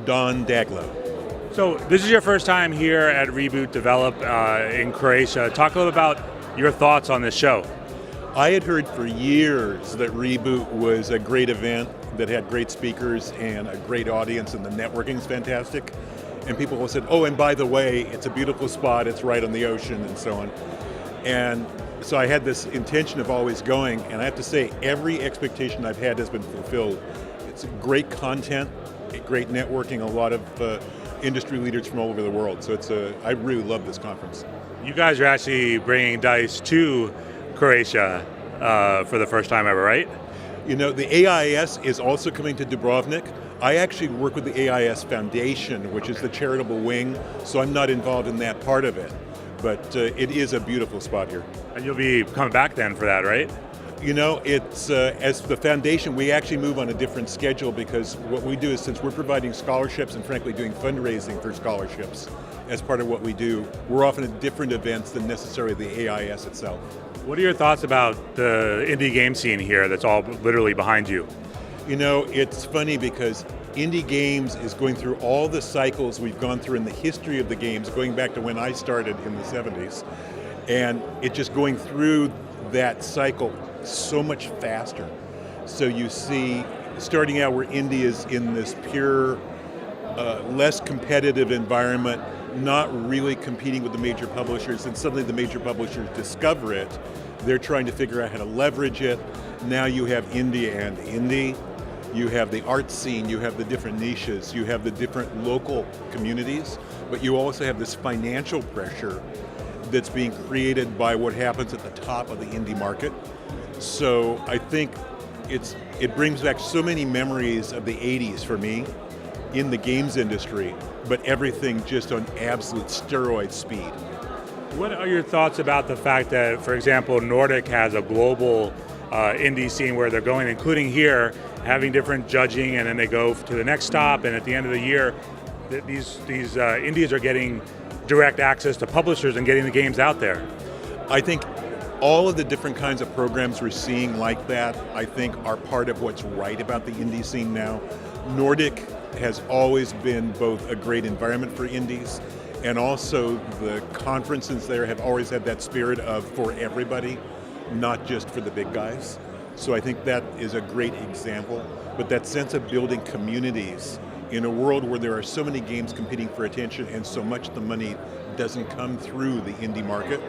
Daglow. So this is your first time here at Reboot Develop in Croatia. Talk a little about your thoughts on this show. I had heard for years that Reboot was a great event that had great speakers and a great audience, and the networking is fantastic. And people said, oh, and by the way, it's a beautiful spot, it's right on the ocean, and so on. And so I had this intention of always going, and I have to say, every expectation I've had has been fulfilled. It's great content, great networking, a lot of industry leaders from all over the world. So I really love this conference. You guys are actually bringing DICE to Croatia for the first time ever, right? You know, the AIS is also coming to Dubrovnik. I actually work with the AIS Foundation, which is the charitable wing, so I'm not involved in that part of it. But it is a beautiful spot here. And you'll be coming back then for that, right? You know, it's as the foundation, we actually move on a different schedule because what we do is, since we're providing scholarships and frankly doing fundraising for scholarships as part of what we do, we're often at different events than necessarily the AIS itself. What are your thoughts about the indie game scene here that's all literally behind you? You know, it's funny because indie games is going through all the cycles we've gone through in the history of the games, going back to when I started in the 70s, and it just going through that cycle so much faster. So you see, starting out where indie is in this pure, less competitive environment, not really competing with the major publishers, and suddenly the major publishers discover it. They're trying to figure out how to leverage it. Now you have indie and indie. You have the art scene, you have the different niches, you have the different local communities, but you also have this financial pressure that's being created by what happens at the top of the indie market. So I think it brings back so many memories of the 80s for me in the games industry, but everything just on absolute steroid speed. What are your thoughts about the fact that, for example, Nordic has a global indie scene where they're going, including here, having different judging, and then they go to the next stop, and at the end of the year, these indies are getting direct access to publishers and getting the games out there? I think all of the different kinds of programs we're seeing like that, I think, are part of what's right about the indie scene now. Nordic has always been both a great environment for indies, and also the conferences there have always had that spirit of for everybody, not just for the big guys. So I think that is a great example. But that sense of building communities in a world where there are so many games competing for attention and so much of the money doesn't come through the indie market,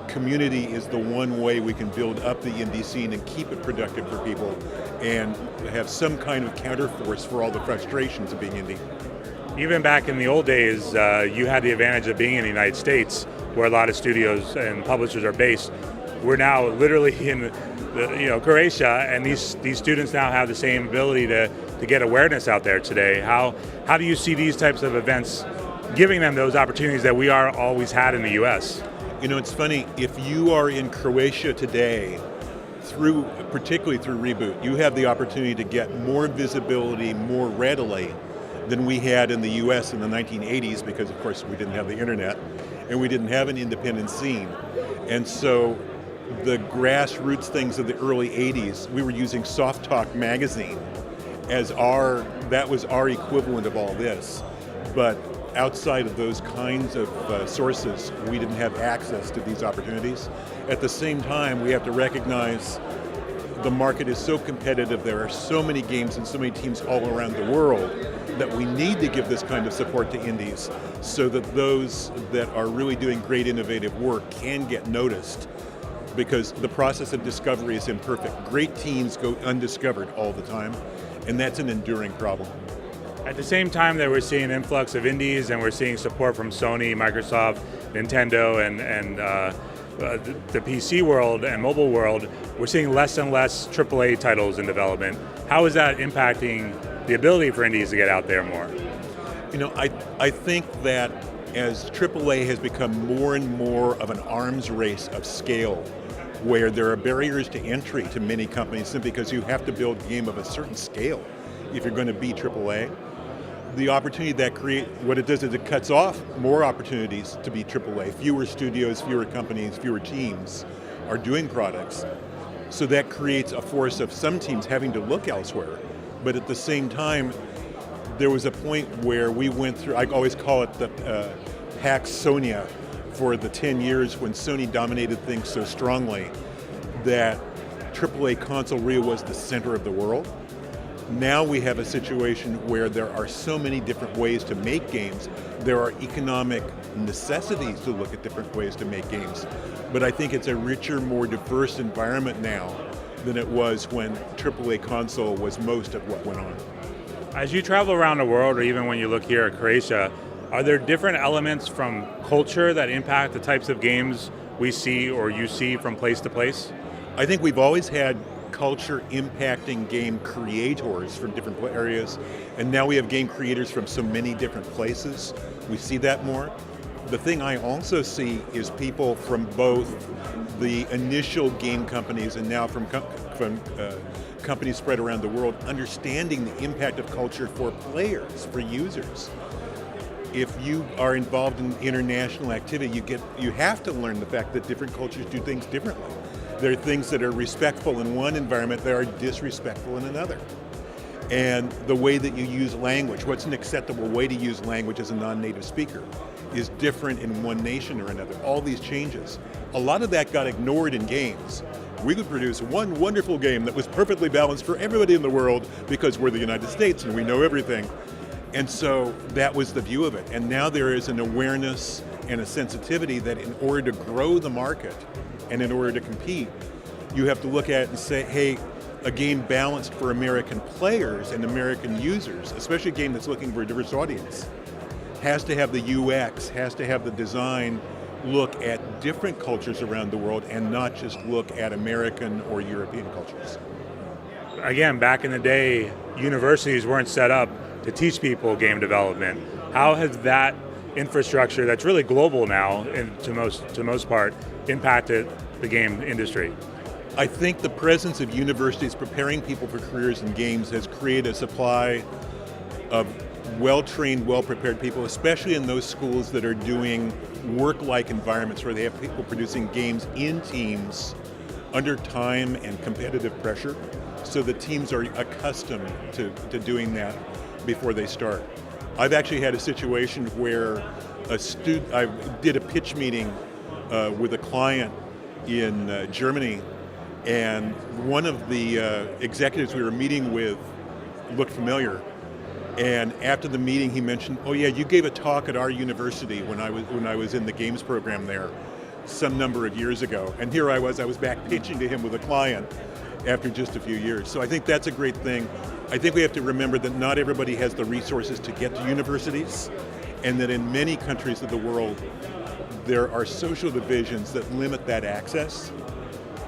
community is the one way we can build up the indie scene and keep it productive for people and have some kind of counterforce for all the frustrations of being indie. Even back in the old days, you had the advantage of being in the United States, where a lot of studios and publishers are based. We're now literally in Croatia, and these students now have the same ability to get awareness out there today. How do you see these types of events giving them those opportunities that we are always had in the US? You know, it's funny, if you are in Croatia today, particularly through Reboot, you have the opportunity to get more visibility more readily than we had in the US in the 1980s, because of course we didn't have the internet and we didn't have an independent scene. And so the grassroots things of the early 80s, we were using Soft Talk magazine that was our equivalent of all this. But outside of those kinds of sources, we didn't have access to these opportunities. At the same time, we have to recognize the market is so competitive, there are so many games and so many teams all around the world that we need to give this kind of support to indies so that those that are really doing great innovative work can get noticed, because the process of discovery is imperfect. Great teams go undiscovered all the time, and that's an enduring problem. At the same time that we're seeing an influx of indies and we're seeing support from Sony, Microsoft, Nintendo, and the PC world and mobile world, we're seeing less and less AAA titles in development. How is that impacting the ability for indies to get out there more? You know, I think that as AAA has become more and more of an arms race of scale, where there are barriers to entry to many companies simply because you have to build a game of a certain scale if you're going to be AAA. The opportunity that what it does is it cuts off more opportunities to be AAA. Fewer studios, fewer companies, fewer teams are doing products. So that creates a force of some teams having to look elsewhere. But at the same time, there was a point where we went through, I always call it the Pax Sonia, for the 10 years when Sony dominated things so strongly that AAA console really was the center of the world. Now we have a situation where there are so many different ways to make games. There are economic necessities to look at different ways to make games. But I think it's a richer, more diverse environment now than it was when AAA console was most of what went on. As you travel around the world, or even when you look here at Croatia, are there different elements from culture that impact the types of games we see or you see from place to place? I think we've always had culture impacting game creators from different areas, and now we have game creators from so many different places. We see that more. The thing I also see is people from both the initial game companies and now from companies spread around the world understanding the impact of culture for players, for users. If you are involved in international activity, you have to learn the fact that different cultures do things differently. There are things that are respectful in one environment that are disrespectful in another. And the way that you use language, what's an acceptable way to use language as a non-native speaker, is different in one nation or another. All these changes. A lot of that got ignored in games. We could produce one wonderful game that was perfectly balanced for everybody in the world because we're the United States and we know everything. And so that was the view of it. And now there is an awareness and a sensitivity that in order to grow the market and in order to compete, you have to look at it and say, hey, a game balanced for American players and American users, especially a game that's looking for a diverse audience, has to have the UX, has to have the design look at different cultures around the world and not just look at American or European cultures. Again, back in the day, universities weren't set up to teach people game development. How has that infrastructure that's really global now, and to most part, impacted the game industry? I think the presence of universities preparing people for careers in games has created a supply of well-trained, well-prepared people, especially in those schools that are doing work-like environments where they have people producing games in teams under time and competitive pressure, so the teams are accustomed to doing that before they start. I've actually had a situation where I did a pitch meeting with a client in Germany, and one of the executives we were meeting with looked familiar. And after the meeting, he mentioned, "Oh yeah, you gave a talk at our university when I was in the games program there, some number of years ago." And here I was back pitching to him with a client after just a few years. So I think that's a great thing. I think we have to remember that not everybody has the resources to get to universities, and that in many countries of the world, there are social divisions that limit that access.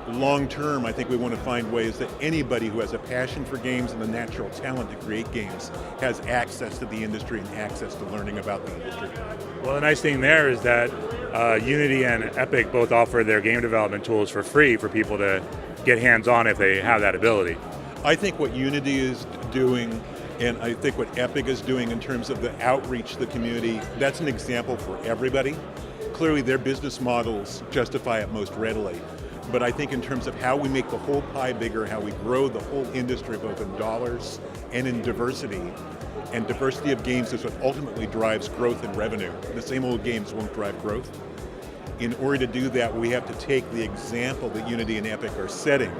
Long term, I think we want to find ways that anybody who has a passion for games and the natural talent to create games has access to the industry and access to learning about the industry. Well, the nice thing there is that Unity and Epic both offer their game development tools for free for people to get hands-on if they have that ability. I think what Unity is doing, and I think what Epic is doing in terms of the outreach to the community, that's an example for everybody. Clearly their business models justify it most readily. But I think in terms of how we make the whole pie bigger, how we grow the whole industry, both in dollars and in diversity, and diversity of games is what ultimately drives growth and revenue. The same old games won't drive growth. In order to do that, we have to take the example that Unity and Epic are setting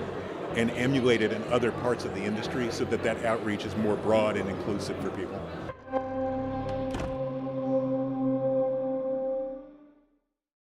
and emulate it in other parts of the industry so that that outreach is more broad and inclusive for people.